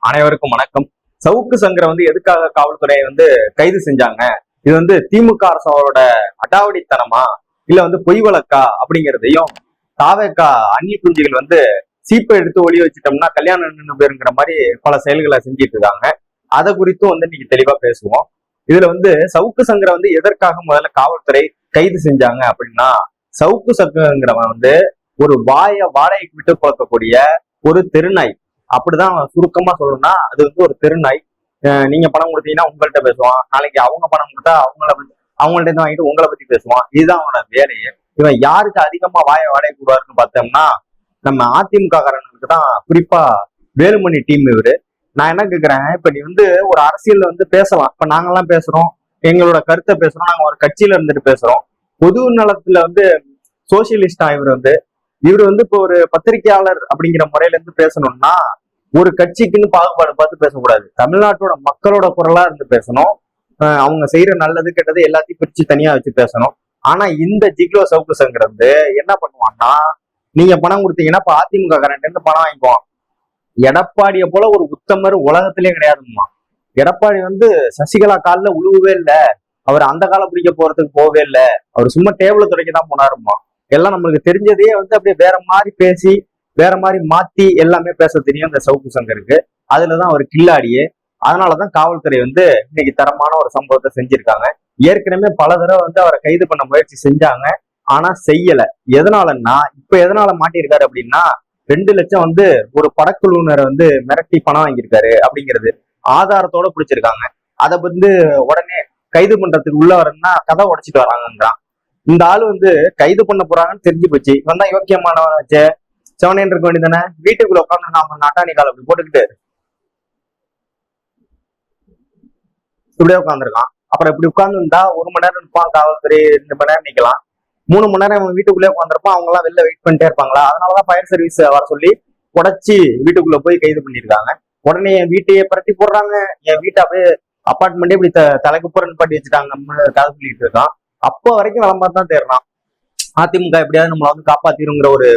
அனைவருக்கும் வணக்கம். சவுக்கு சங்கரை எதுக்காக காவல்துறை கைது செஞ்சாங்க? இது திமுக அரசோட அடாவடித்தனமா இல்ல பொய் வழக்கா அப்படிங்கிறதையும், தாவேக்கா அந்நிய குஞ்சுகள் சீப்பை எடுத்து ஒளி வச்சுட்டோம்னா கல்யாணம் நின்று போயிருங்கிற மாதிரி பல செயல்களை செஞ்சிட்டு இருக்காங்க. அதை குறித்தும் இன்னைக்கு தெளிவா பேசுவோம். இதுல சவுக்கு சங்கரை எதற்காக முதல்ல காவல்துறை கைது செஞ்சாங்க அப்படின்னா, சவுக்கு சங்கங்கிறவன் ஒரு வாடகைக்கு விட்டு பழக்கக்கூடிய ஒரு தெருநாய். அப்படிதான் சுருக்கமா சொல்லணும்னா அது ஒரு தெருநாய். நீங்க பணம் கொடுத்தீங்கன்னா உங்கள்கிட்ட பேசுவான், நாளைக்கு அவங்க பணம் கொடுத்தா அவங்கள்ட்ட இருந்து வாங்கிட்டு உங்களை பத்தி பேசுவான். இதுதான் அவனோட வேலையே. இவன் யாருக்கு அதிகமா வாடகை கூடுவாருன்னு பார்த்தோம்னா நம்ம அதிமுக காரங்களுக்கு தான், குறிப்பா வேலுமணி டீம். இவரு நான் என்ன கேக்குறேன், இப்ப நீ ஒரு அரசியல்ல பேசலாம். இப்ப நாங்கெல்லாம் பேசுறோம், எங்களோட கருத்தை பேசுறோம், நாங்க ஒரு கட்சியில இருந்துட்டு பேசுறோம். பொது நலத்துல சோசியலிஸ்டா இவர் இப்போ ஒரு பத்திரிகையாளர் அப்படிங்கிற முறையில பேசணும்னா ஒரு கட்சிக்குன்னு பாகுபாடு பார்த்து பேசக்கூடாது. தமிழ்நாட்டோட மக்களோட குரலா பேசணும். அவங்க செய்யற நல்லது கெட்டது எல்லாத்தையும் பிரிச்சு தனியா வச்சு பேசணும். ஆனா இந்த ஜிக்லோ சவுக்கு சங்கர் என்ன பண்ணுவான்னா, நீங்க பணம் கொடுத்தீங்கன்னா இப்ப அதிமுக கரண்ட் இருந்து பணம் வாங்கிக்குவான். எடப்பாடியை போல ஒரு உத்தமர் உலகத்திலே கிடையாதுமா. எடப்பாடி சசிகலா காலில் உழுவவே இல்லை. அவர் அந்த காலம் பிடிக்க போறதுக்கு போகவே இல்லை. அவர் சும்மா டேபிளை துடைக்க தான் போனாருமா. எல்லாம் நம்மளுக்கு தெரிஞ்சதே அப்படியே வேற மாதிரி பேசி வேற மாதிரி மாத்தி எல்லாமே பேச தெரியும் இந்த சவுக்கு சங்கருக்கு. அதுலதான் அவர் கில்லாடியே. அதனாலதான் காவல்துறை இன்னைக்கு தரமான ஒரு சம்பவத்தை செஞ்சிருக்காங்க. ஏற்கனவே பல தடவை அவரை கைது பண்ண முயற்சி செஞ்சாங்க, ஆனா செய்யல. எதனாலன்னா இப்ப எதனால மாட்டியிருக்காரு அப்படின்னா, 2 லட்சம் ஒரு படக்குழுவினரை மிரட்டி பணம் வாங்கியிருக்காரு அப்படிங்கிறது ஆதாரத்தோட பிடிச்சிருக்காங்க. அதை உடனே கைது பண்றதுக்கு உள்ள வரணும்னா கதை உடைச்சிட்டு வராங்கன்றான். இந்த ஆளு கைது பண்ண போறாங்கன்னு தெரிஞ்சு போச்சு. இவன் தான் யோக்கியமானவனாச்சே, செவனேன்னு இருக்க வேண்டியதானே. வீட்டுக்குள்ள உட்காந்து நாம நாட்டாணி கால் அப்படி போட்டுக்கிட்டு இப்படியே உட்காந்துருக்கான். அப்புறம் இப்படி உட்கார்ந்து இருந்தா 1 மணி நேரம் நிற்பான் காவல்துறை, 2 மணி நேரம் நிக்கலாம், 3 மணி நேரம் அவன் வீட்டுக்குள்ளே உட்காந்துருப்பான். அவங்க எல்லாம் வெளில வெயிட் பண்ணிட்டே இருப்பாங்களா. அதனாலதான் ஃபயர் சர்வீஸ் வர சொல்லி உடைச்சி வீட்டுக்குள்ள போய் கைது பண்ணிருக்காங்க. உடனே என் வீட்டையே பரட்டி போடுறாங்க. என் வீட்டை அப்படியே அப்பார்ட்மெண்ட்டே இப்படி தலைக்கு போறன்னு பாட்டி வச்சுட்டாங்க கதை சொல்லிட்டு இருக்கான். அப்போ வரைக்கும் விளம்பரம் தான் தேடுறான். அதிமுக எப்படியாவது நம்மளை காப்பாத்திருங்கிற ஒரு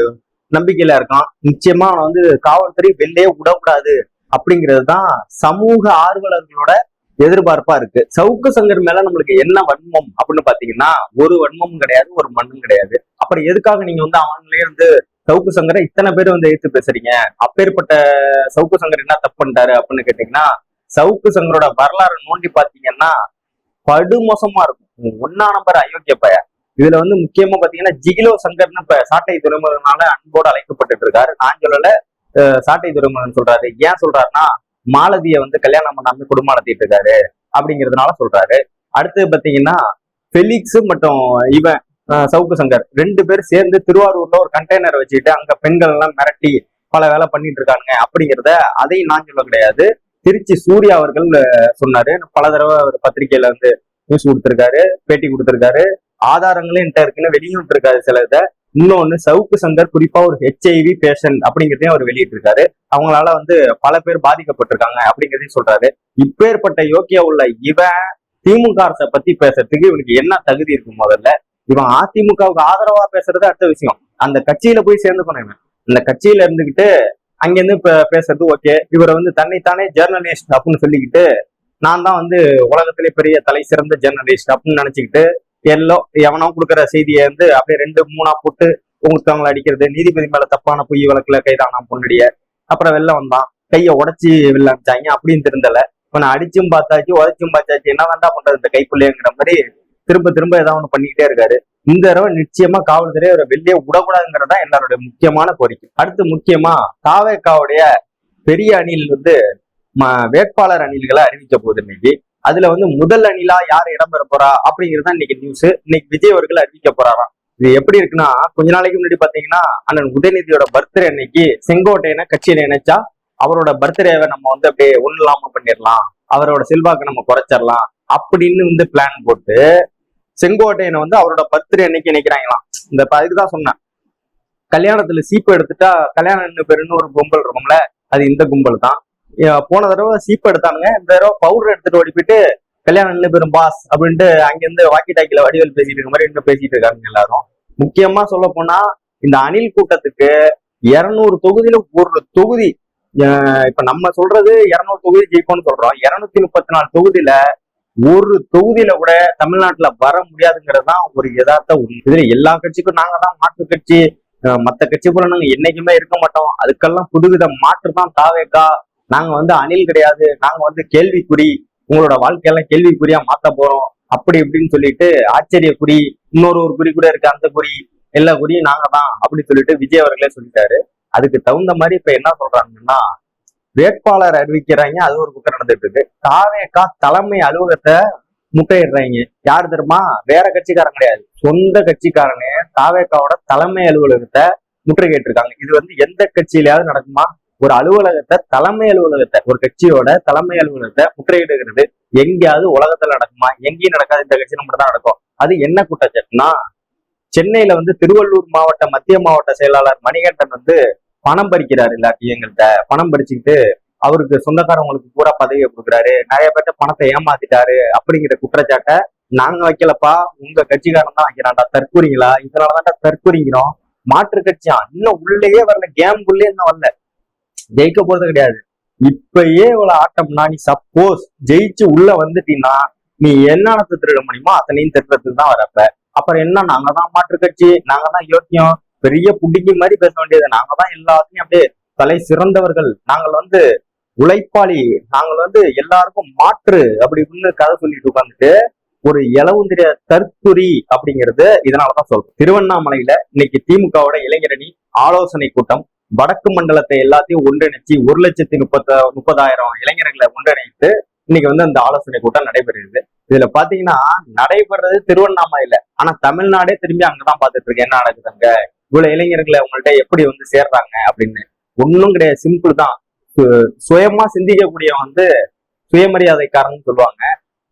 நம்பிக்கையில இருக்கான். நிச்சயமா அவன் காவல்துறை வெளியே விடக்கூடாது அப்படிங்கிறது தான் சமூக ஆர்வலர்களோட எதிர்பார்ப்பா இருக்கு. சவுக்கு சங்கர் மேல நம்மளுக்கு என்ன வன்மம் அப்படின்னு பாத்தீங்கன்னா, ஒரு வன்மமும் கிடையாது, ஒரு மண்ணும் கிடையாது. அப்புறம் எதுக்காக நீங்க அவங்களே சவுக்கு சங்கரை இத்தனை பேர் எதிர்த்து பேசுறீங்க? அப்பேற்பட்ட சவுக்கு சங்கர் என்ன தப்பு பண்ணிட்டாரு அப்படின்னு கேட்டீங்கன்னா, சவுக்கு சங்கரோட வரலாறு நோண்டி பாத்தீங்கன்னா படுமோசமா இருக்கும். 1ஆம் நம்பர் அயோக்கிய பய. இதுல முக்கியமா பாத்தீங்கன்னா ஜிகிலோ சங்கர்னு இப்ப சாட்டை துறைமுகனால அன்போடு அழைக்கப்பட்டு இருக்காரு. நான் சொல்லல, சாட்டை துறைமுகன் சொல்றாரு. ஏன் சொல்றாருன்னா, மாலதிய கல்யாணம் பண்ணாம குடும்பம் நடத்திட்டு இருக்காரு அப்படிங்கிறதுனால சொல்றாரு. அடுத்து பாத்தீங்கன்னா பெலிக்ஸ் மற்றும் இவன் சவுக்கு சங்கர் 2 பேரும் சேர்ந்து திருவாரூர்ல ஒரு கண்டெய்னர் வச்சுக்கிட்டு அங்க பெண்கள் எல்லாம் மிரட்டி பல வேலை பண்ணிட்டு இருக்காங்க அப்படிங்கிறத அதையும் நான் சொல்ல கிடையாது. திருச்சி சூர்யா அவர்கள் சொன்னாரு. பல தடவை ஒரு பத்திரிகையில நியூஸ் கொடுத்திருக்காரு, பேட்டி கொடுத்திருக்காரு, ஆதாரங்களும் என்கிட்ட இருக்குன்னு வெளியும் இருக்காரு சில இதை. இன்னொன்னு, சவுக்கு சங்கர் குறிப்பா ஒரு HIV பேஷண்ட் அப்படிங்கிறதையும் அவர் வெளியிட்டு இருக்காரு. அவங்களால பல பேர் பாதிக்கப்பட்டிருக்காங்க அப்படிங்கிறதையும் சொல்றாரு. இப்பேற்பட்ட யோக்கியா உள்ள இவன் திமுக அரசை பத்தி பேசுறதுக்கு இவனுக்கு என்ன தகுதி இருக்கும்? முதல்ல இவன் அதிமுகவுக்கு ஆதரவா பேசுறது அடுத்த விஷயம். அந்த கட்சியில போய் சேர்ந்துக்கணும். இந்த கட்சியில இருந்துகிட்டு அங்கிருந்து பேசுறது ஓகே. இவரை தன்னைத்தானே ஜேர்னலிஸ்ட் அப்படின்னு சொல்லிக்கிட்டு, நான் தான் உலகத்திலே பெரிய தலை சிறந்த ஜேர்னலிஸ்ட் அப்படின்னு நினைச்சுக்கிட்டு எவனோ கொடுக்குற செய்தியை அப்படியே 2-3 போட்டு உங்கத்தவங்களை அடிக்கிறது. நீதிபதி மேல தப்பான பொய் வழக்குல கைதானா பொண்ணுடைய. அப்புறம் வெளில வந்தான், கையை உடைச்சி வெளில அனுப்பிச்சாங்க அப்படின்னு தெரிந்தல. இப்ப நான் அடிச்சும் பார்த்தாச்சு, உதச்சும் பார்த்தாச்சு, என்ன வேண்டா பண்றது இந்த கைக்குள்ளேங்கிற மாதிரி திரும்ப திரும்ப ஏதாவது ஒண்ணு பண்ணிக்கிட்டே இருக்காரு. இந்த தடவை நிச்சயமா காவல்துறை அவரை வெளியே விடக்கூடாதுங்கிறதா எல்லாருடைய முக்கியமான கோரிக்கை. அடுத்து முக்கியமா தாவேக்காவுடைய பெரிய அணியில் வேட்பாளர் அணில்களை அறிவிக்க போகுது இன்னைக்கு. அதுல முதல் அணிலா யார் இடம்பெற போறா அப்படிங்கிறது இன்னைக்கு நியூஸ். இன்னைக்கு விஜய் அவர்கள் அறிவிக்க போறாராம். இது எப்படி இருக்குன்னா, கொஞ்ச நாளைக்கு முன்னாடி பாத்தீங்கன்னா அண்ணன் உதயநிதியோட பர்த்டே அன்னைக்கு செங்கோட்டையனை கட்சியில இணைச்சா அவரோட பர்த்டேவை நம்ம அப்படியே ஒண்ணு இல்லாம பண்ணிடலாம், அவரோட செல்வாக்கு நம்ம குறைச்சிடலாம் அப்படின்னு பிளான் போட்டு செங்கோட்டையனை அவரோட பர்த்டே அன்னைக்கு இணைக்கிறாங்களாம். இந்த அதுக்குதான் சொன்னேன், கல்யாணத்துல சீப்பு எடுத்துட்டா கல்யாணம் பேருன்னு ஒரு கும்பல் இருக்கும்ல, அது இந்த கும்பல் தான். போன தடவை சீப்பு எடுத்தானுங்க, இந்த தடவை பவுடர் எடுத்துட்டு ஓடி போயிட்டு கல்யாணம் நின்று பெரும் பாஸ் அப்படின்ட்டு அங்கிருந்து வாக்கி டாக்கில வடிவேல் பேசிட்டு இருக்க மாதிரி இன்னும் பேசிட்டு இருக்காங்க எல்லாரும். முக்கியமா சொல்ல போனா இந்த அணில் கூட்டத்துக்கு 200 தொகுதியில ஒரு தொகுதி இப்ப நம்ம சொல்றது 200 தொகுதி ஜெயிப்போம்னு சொல்றோம். 234 தொகுதியில ஒரு தொகுதியில கூட தமிழ்நாட்டுல வர முடியாதுங்கிறது தான் ஒரு யதார்த்த உண்மை. இதுல எல்லா கட்சிக்கும் நாங்க தான் மாற்று கட்சி, மத்த கட்சி போல நாங்க என்னைக்குமே இருக்க மாட்டோம், அதுக்கெல்லாம் புதுவித மாற்று தான் தாவேக்கா, நாங்க அணில் கிடையாது, நாங்க கேள்விக்குறி, உங்களோட வாழ்க்கையெல்லாம் கேள்விக்குறியா மாத்த போறோம் அப்படி இப்படின்னு சொல்லிட்டு ஆச்சரிய குறி, இன்னொரு ஒரு குறி கூட இருக்கு, அந்த குறி, எல்லா குறியும் நாங்க தான் அப்படி சொல்லிட்டு விஜய் அவர்களே சொல்லிட்டாரு. அதுக்கு தகுந்த மாதிரி இப்ப என்ன சொல்றாங்கன்னா, வேட்பாளர் அறிவிக்கிறாங்க, அது ஒரு குற்றம் நடந்துட்டு இருக்கு. தாவேக்கா தலைமை அலுவலகத்தை முட்டையிடுறாங்க. யாரு தெரியுமா? வேற கட்சிக்காரன் கிடையாது, சொந்த கட்சிக்காரனே தாவேக்காவோட தலைமை அலுவலகத்தை முற்றுகையிட்டு இருக்காங்க. இது எந்த கட்சியிலயாவது நடக்குமா? ஒரு அலுவலகத்தை, தலைமை அலுவலகத்தை, ஒரு கட்சியோட தலைமை அலுவலகத்தை முற்றுகையிடுகிறது எங்கேயாவது உலகத்துல நடக்குமா? எங்கேயும் நடக்காது, இந்த கட்சியில மட்டும் தான் நடக்கும். அது என்ன குற்றச்சாட்டுனா, சென்னையில திருவள்ளூர் மாவட்ட மத்திய மாவட்ட செயலாளர் மணிகண்டன் பணம் பறிக்கிறாரு, இல்லாட்டி எங்கள்கிட்ட பணம் பறிச்சுக்கிட்டு அவருக்கு சொந்தக்காரவங்களுக்கு பூரா பதவியை கொடுக்குறாரு, நிறைய பேர்ட்ட பணத்தை ஏமாத்திட்டாரு அப்படிங்கிற குற்றச்சாட்டை நாங்க வைக்கலப்பா, உங்க கட்சிக்காரன் தான் வைக்கிறான்டா. தற்கூறிங்களா? இதனாலதான் தற்கூறிங்கிறோம். மாற்று கட்சியா இன்னும் உள்ளேயே வரல, கேம்குள்ளே இன்னும் வரல, ஜெயிக்க போறது கிடையாது. இப்பயே இவ்வளவு ஆட்டம்னா, நீ சப்போஸ் ஜெயிச்சு உள்ள வந்துட்டீங்கன்னா நீ என்னத்தை திருட முடியுமோ அத்தனையும் திருடத்துக்கு தான் வரப்ப. அப்புறம் என்ன, நாங்க தான் மாற்று கட்சி, நாங்க தான் யோக்கியம், பெரிய புடிங்கி மாதிரி பேச வேண்டியது, நாங்க தான் எல்லாத்தையும் அப்படியே தலை சிறந்தவர்கள், நாங்கள் உழைப்பாளி, நாங்கள் எல்லாருக்கும் மாற்று அப்படி இப்படின்னு கதை சொல்லிட்டு உட்காந்துட்டு ஒரு இளவுந்திர தற்குறி அப்படிங்கிறது இதனாலதான் சொல்றோம். திருவண்ணாமலையில இன்னைக்கு திமுகவோட இளைஞரணி ஆலோசனை கூட்டம், வடக்கு மண்டலத்தை எல்லாத்தையும் ஒன்றிணைச்சு 1,30,000 இளைஞர்களை ஒன்றிணைத்து இன்னைக்கு அந்த ஆலோசனை கூட்டம் நடைபெறுகிறது. இதுல பாத்தீங்கன்னா நடைபெறது திருவண்ணாமலையில, ஆனா தமிழ்நாடே திரும்பி அங்கதான் பாத்துட்டு இருக்கு, என்ன நடக்குது அங்க, இவ்வளவு இளைஞர்களை உங்கள்ட்ட எப்படி சேர்றாங்க அப்படின்னு. ஒன்னும் கிடையாது, சிம்பிள் தான். சுயமா சிந்திக்கக்கூடியவன் சுயமரியாதைக்காரன்னு சொல்லுவாங்க.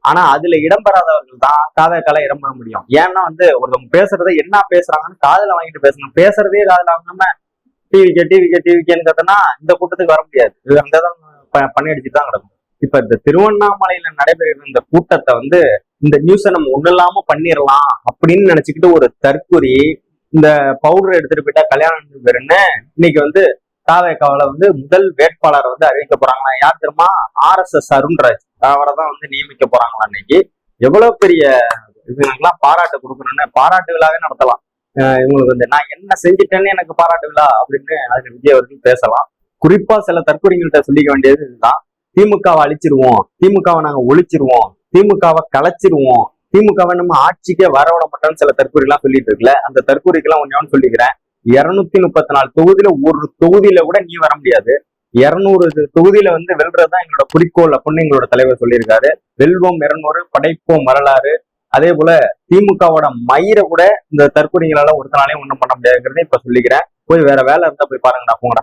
ஆனா அதுல இடம்பெறாதவர்கள் தான் தாவேக்கால இடம்பெற முடியும். ஏன்னா ஒருத்தவங்க பேசுறதை என்ன பேசுறாங்கன்னு காதுல வாங்கிட்டு பேசணும். பேசுறதே காதுல வாங்காம டிவிக்கேன்னு கத்தனா இந்த கூட்டத்துக்கு வர முடியாது. இது அங்கதான் பண்ணி அடிச்சுட்டு தான் கிடக்கும். இப்ப இந்த திருவண்ணாமலையில நடைபெறுகிற இந்த கூட்டத்தை இந்த நியூஸை நம்ம ஒண்ணு இல்லாம பண்ணிடலாம் அப்படின்னு நினைச்சுக்கிட்டு ஒரு தற்கொலை இந்த பவுடர் எடுத்துட்டு போயிட்டா கல்யாணம் பேருன்னு இன்னைக்கு தாவேக்காவில முதல் வேட்பாளர் அறிவிக்க போறாங்களா. யார் தெரியுமா? RSS அருண்ராஜ் அவரை தான் நியமிக்க போறாங்களா. இன்னைக்கு எவ்வளவு பெரிய இதுக்கெல்லாம் பாராட்டு கொடுக்கணும்னு பாராட்டு விழாவே நடத்தலாம். இவங்களுக்கு நான் என்ன செஞ்சுட்டேன்னு எனக்கு பாராட்டு விழா அப்படின்னு அதுக்கு விஜய் அவர்கள் பேசலாம். குறிப்பா சில தற்கொலைகள்கிட்ட சொல்லிக்க வேண்டியது இதுதான், திமுகவை அழிச்சிருவோம், திமுகவை நாங்க ஒழிச்சிருவோம், திமுகவை கலைச்சிருவோம், திமுகவை நம்ம ஆட்சிக்கே வரவிட மாட்டோம்னு சில தற்கூறிலாம் சொல்லிட்டு இருக்குல்ல. அந்த தற்கூறிக்கெல்லாம் ஒன்னு சொல்லிக்கிறேன். 234 தொகுதியில ஒரு தொகுதியில கூட நீ வர முடியாது. 200 தொகுதியில வெல்றதுதான் எங்களோட குறிக்கோள் அப்படின்னு எங்களோட தலைவர் சொல்லியிருக்காரு. வெல்வோம் 200, படைப்போம் வரலாறு. அதே போல திமுகவோட மயிரை கூட இந்த தற்கூறிகளால ஒருத்தனாலையும் ஒண்ணும் பண்ண முடியாதுங்கிறத இப்ப சொல்லிக்கிறேன். போய் வேற வேலை இருந்தா போய் பாருங்கடா, போங்கடா.